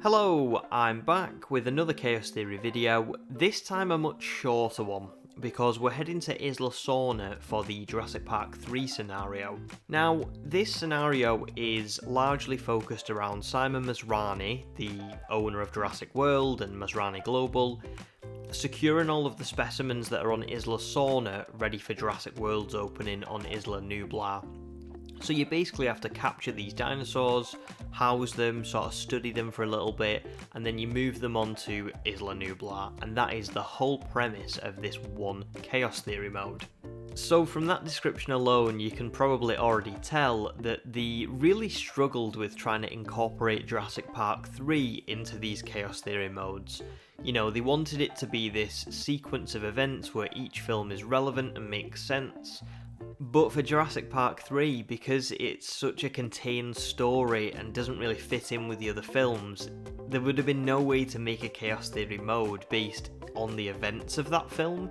Hello, I'm back with another Chaos Theory video, this time a much shorter one, because we're heading to Isla Sorna for the Jurassic Park 3 scenario. Now, this scenario is largely focused around Simon Masrani, the owner of Jurassic World and Masrani Global, securing all of the specimens that are on Isla Sorna ready for Jurassic World's opening on Isla Nublar. So you basically have to capture these dinosaurs, house them, sort of study them for a little bit, and then you move them onto Isla Nublar, and that is the whole premise of this one Chaos Theory mode. So from that description alone, you can probably already tell that they really struggled with trying to incorporate Jurassic Park 3 into these Chaos Theory modes. You know, they wanted it to be this sequence of events where each film is relevant and makes sense. But for Jurassic Park 3, because it's such a contained story and doesn't really fit in with the other films, there would have been no way to make a Chaos Theory mode based on the events of that film.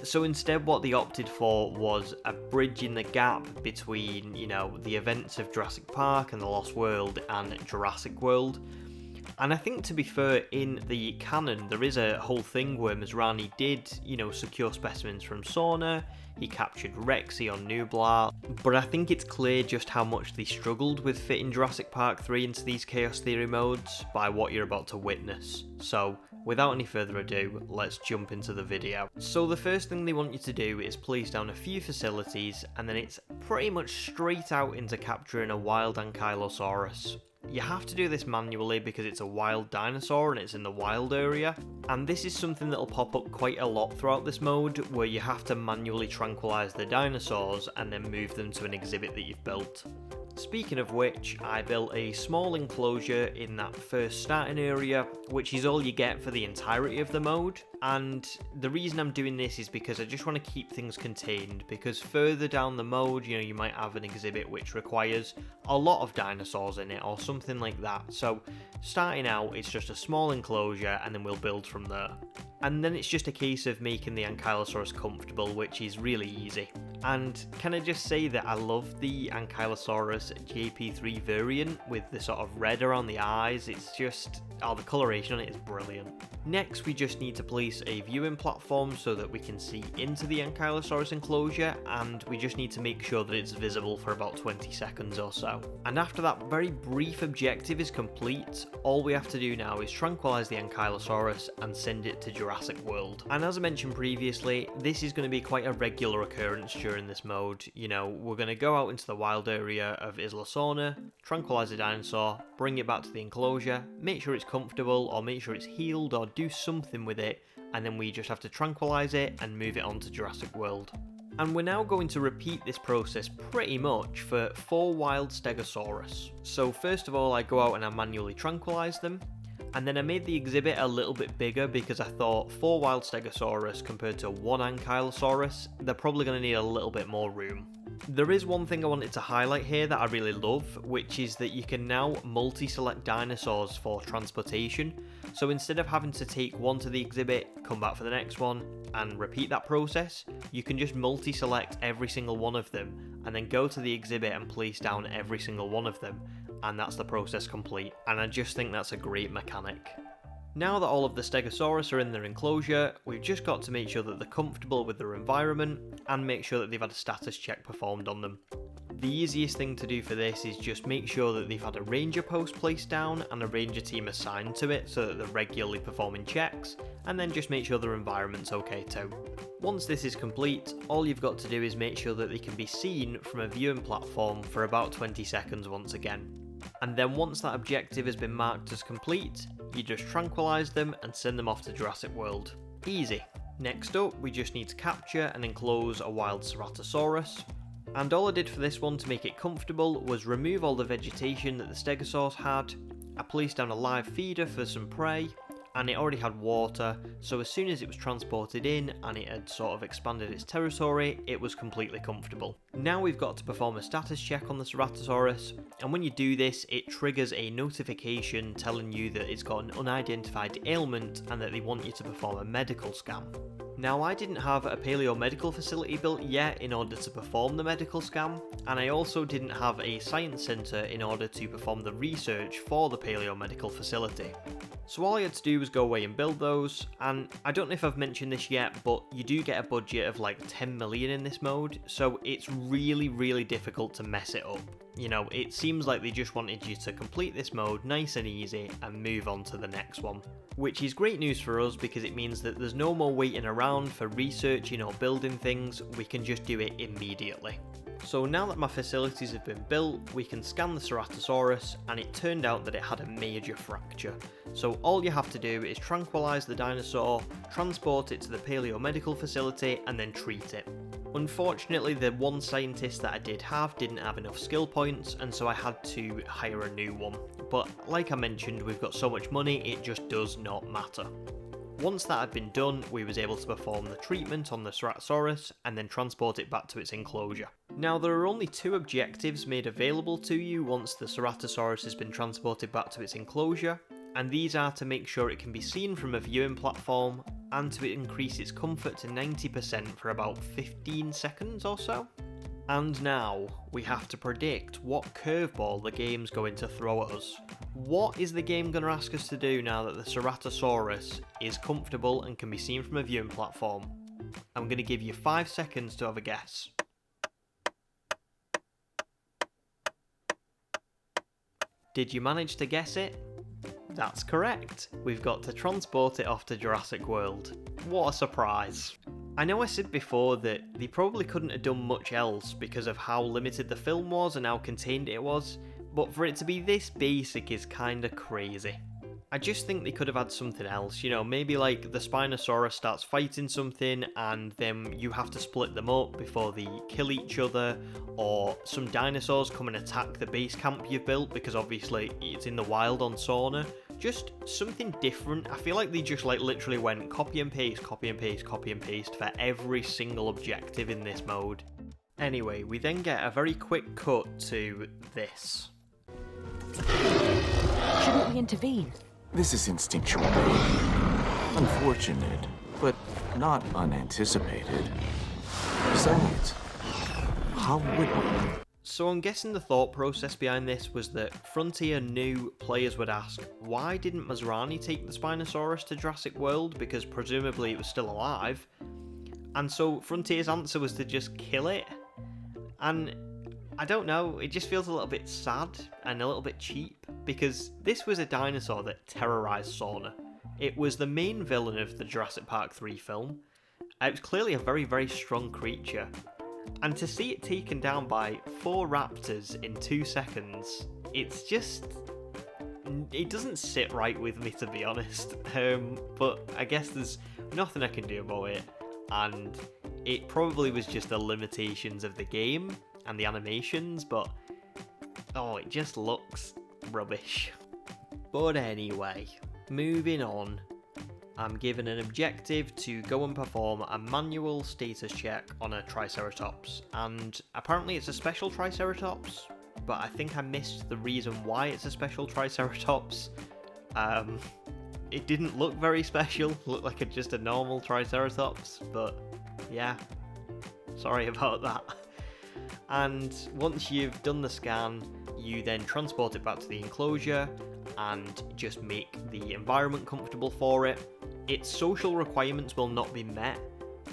So instead what they opted for was a bridge in the gap between, the events of Jurassic Park and The Lost World and Jurassic World. And I think, to be fair, in the canon, there is a whole thing where Masrani did, secure specimens from Sorna, he captured Rexy on Nublar, but I think it's clear just how much they struggled with fitting Jurassic Park 3 into these Chaos Theory modes by what you're about to witness. So, without any further ado, let's jump into the video. So the first thing they want you to do is place down a few facilities, and then it's pretty much straight out into capturing a wild ankylosaurus. You have to do this manually because it's a wild dinosaur and it's in the wild area, and this is something that'll pop up quite a lot throughout this mode, where you have to manually tranquilize the dinosaurs and then move them to an exhibit that you've built. Speaking of which, I built a small enclosure in that first starting area, which is all you get for the entirety of the mode, and the reason I'm doing this is because I just want to keep things contained, because further down the mode, you might have an exhibit which requires a lot of dinosaurs in it, or something like that. So starting out, it's just a small enclosure, and then we'll build from there. And then it's just a case of making the ankylosaurus comfortable, which is really easy. And can I just say that I love the ankylosaurus JP3 variant with the sort of red around the eyes. It's just, the coloration on it is brilliant. Next, we just need to place a viewing platform so that we can see into the ankylosaurus enclosure, and we just need to make sure that it's visible for about 20 seconds or so. And after that very brief objective is complete, all we have to do now is tranquilize the ankylosaurus and send it to Jurassic World. And as I mentioned previously, this is going to be quite a regular occurrence during this mode. We're going to go out into the wild area of Isla Sorna, tranquilize the dinosaur, bring it back to the enclosure, make sure it's comfortable or make sure it's healed or do something with it, and then we just have to tranquilize it and move it on to Jurassic World. And we're now going to repeat this process pretty much for 4 wild Stegosaurus. So first of all, I go out and I manually tranquilize them, and then I made the exhibit a little bit bigger because I thought 4 wild Stegosaurus compared to 1 ankylosaurus, they're probably going to need a little bit more room. There is one thing I wanted to highlight here that I really love, which is that you can now multi-select dinosaurs for transportation. So instead of having to take one to the exhibit, come back for the next one, and repeat that process, you can just multi-select every single one of them, and then go to the exhibit and place down every single one of them, and that's the process complete. And I just think that's a great mechanic. Now that all of the Stegosaurus are in their enclosure, we've just got to make sure that they're comfortable with their environment and make sure that they've had a status check performed on them. The easiest thing to do for this is just make sure that they've had a ranger post placed down and a ranger team assigned to it so that they're regularly performing checks, and then just make sure their environment's okay too. Once this is complete, all you've got to do is make sure that they can be seen from a viewing platform for about 20 seconds once again. And then once that objective has been marked as complete, you just tranquilize them and send them off to Jurassic World. Easy. Next up, we just need to capture and enclose a wild Ceratosaurus. And all I did for this one to make it comfortable was remove all the vegetation that the Stegosaurus had. I placed down a live feeder for some prey, and it already had water, so as soon as it was transported in and it had sort of expanded its territory, it was completely comfortable. Now we've got to perform a status check on the Ceratosaurus, and when you do this, it triggers a notification telling you that it's got an unidentified ailment and that they want you to perform a medical scan. Now, I didn't have a paleomedical facility built yet in order to perform the medical scan, and I also didn't have a science centre in order to perform the research for the paleomedical facility. So all I had to do was go away and build those, and I don't know if I've mentioned this yet, but you do get a budget of like 10 million in this mode, so it's really difficult to mess it up. You know, it seems like they just wanted you to complete this mode nice and easy and move on to the next one. Which is great news for us because it means that there's no more waiting around for researching or building things, we can just do it immediately. So now that my facilities have been built, we can scan the Ceratosaurus, and it turned out that it had a major fracture. So all you have to do is tranquilise the dinosaur, transport it to the paleomedical facility, and then treat it. Unfortunately, the one scientist that I did have didn't have enough skill points, and so I had to hire a new one. But like I mentioned, we've got so much money, it just does not matter. Once that had been done, we was able to perform the treatment on the Ceratosaurus and then transport it back to its enclosure. Now, there are only 2 objectives made available to you once the Ceratosaurus has been transported back to its enclosure, and these are to make sure it can be seen from a viewing platform and to increase its comfort to 90% for about 15 seconds or so. And now, we have to predict what curveball the game's going to throw at us. What is the game going to ask us to do now that the Ceratosaurus is comfortable and can be seen from a viewing platform? I'm going to give you 5 seconds to have a guess. Did you manage to guess it? That's correct. We've got to transport it off to Jurassic World. What a surprise. I know I said before that they probably couldn't have done much else because of how limited the film was and how contained it was, but for it to be this basic is kinda crazy. I just think they could have had something else, you know, maybe like the Spinosaurus starts fighting something and then you have to split them up before they kill each other, or some dinosaurs come and attack the base camp you've built because obviously it's in the wild on Sorna. Just something different. I feel like they just like literally went copy and paste, copy and paste, copy and paste for every single objective in this mode. Anyway, we then get a very quick cut to this. Shouldn't we intervene? This is instinctual, baby. Unfortunate, but not unanticipated. Besides, how would we? So I'm guessing the thought process behind this was that Frontier knew players would ask, why didn't Masrani take the Spinosaurus to Jurassic World, because presumably it was still alive? And so Frontier's answer was to just kill it? And I don't know, it just feels a little bit sad and a little bit cheap, because this was a dinosaur that terrorised Sorna. It was the main villain of the Jurassic Park 3 film. It was clearly a very strong creature. And to see it taken down by 4 raptors in 2 seconds, it's just... it doesn't sit right with me, to be honest. But I guess there's nothing I can do about it, and it probably was just the limitations of the game and the animations, but oh, it just looks rubbish. But anyway, moving on. I'm given an objective to go and perform a manual status check on a Triceratops, and apparently it's a special Triceratops, but I think I missed the reason why it's a special Triceratops. It didn't look very special, it looked like just a normal Triceratops, but yeah, sorry about that. And once you've done the scan, you then transport it back to the enclosure and just make the environment comfortable for it. Its social requirements will not be met,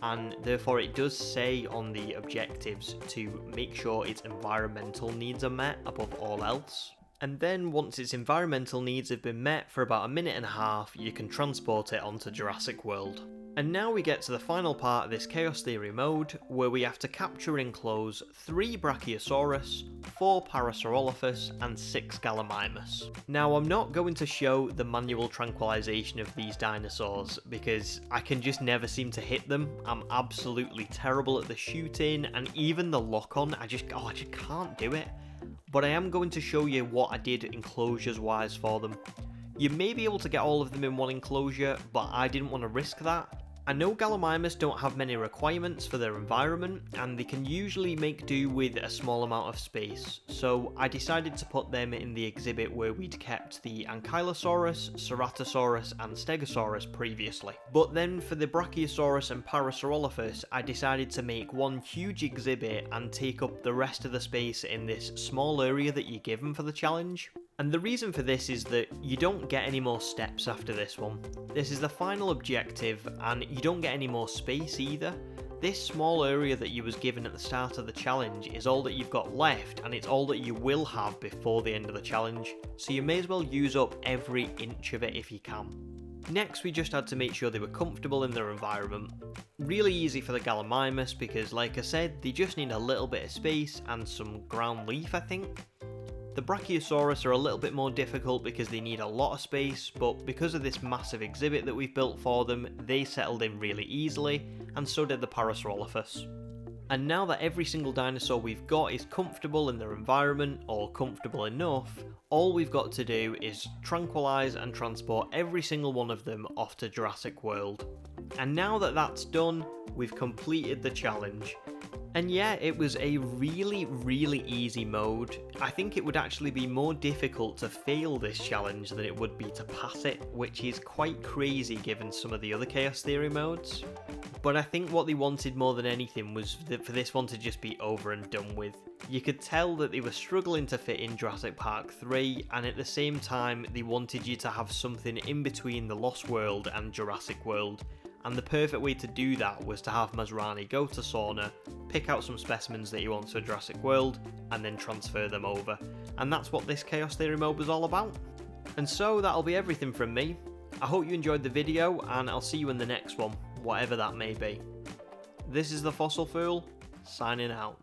and therefore it does say on the objectives to make sure its environmental needs are met above all else. And then once its environmental needs have been met for about 1.5 minutes, you can transport it onto Jurassic World. And now we get to the final part of this Chaos Theory mode, where we have to capture and enclose 3 Brachiosaurus, 4 Parasaurolophus, and 6 Gallimimus. Now, I'm not going to show the manual tranquilization of these dinosaurs, because I can just never seem to hit them. I'm absolutely terrible at the shooting, and even the lock-on, I just can't do it. But I am going to show you what I did enclosures-wise for them. You may be able to get all of them in one enclosure, but I didn't want to risk that. I know Gallimimus don't have many requirements for their environment, and they can usually make do with a small amount of space, so I decided to put them in the exhibit where we'd kept the ankylosaurus, Ceratosaurus and Stegosaurus previously. But then for the Brachiosaurus and Parasaurolophus, I decided to make one huge exhibit and take up the rest of the space in this small area that you're given for the challenge. And the reason for this is that you don't get any more steps after this one. This is the final objective, and you don't get any more space either. This small area that you was given at the start of the challenge is all that you've got left, and it's all that you will have before the end of the challenge, so you may as well use up every inch of it if you can. Next, we just had to make sure they were comfortable in their environment. Really easy for the Gallimimus because, like I said, they just need a little bit of space and some ground leaf, I think. The Brachiosaurus are a little bit more difficult because they need a lot of space, but because of this massive exhibit that we've built for them, they settled in really easily, and so did the Parasaurolophus. And now that every single dinosaur we've got is comfortable in their environment, or comfortable enough, all we've got to do is tranquilise and transport every single one of them off to Jurassic World. And now that that's done, we've completed the challenge. And yeah, it was a really easy mode. I think it would actually be more difficult to fail this challenge than it would be to pass it, which is quite crazy given some of the other Chaos Theory modes. But I think what they wanted more than anything was for this one to just be over and done with. You could tell that they were struggling to fit in Jurassic Park 3, and at the same time they wanted you to have something in between the Lost World and Jurassic World. And the perfect way to do that was to have Masrani go to Sorna, pick out some specimens that he wants for Jurassic World, and then transfer them over. And that's what this Chaos Theory mode was all about. And so that'll be everything from me. I hope you enjoyed the video, and I'll see you in the next one, whatever that may be. This is the Fossil Fool, signing out.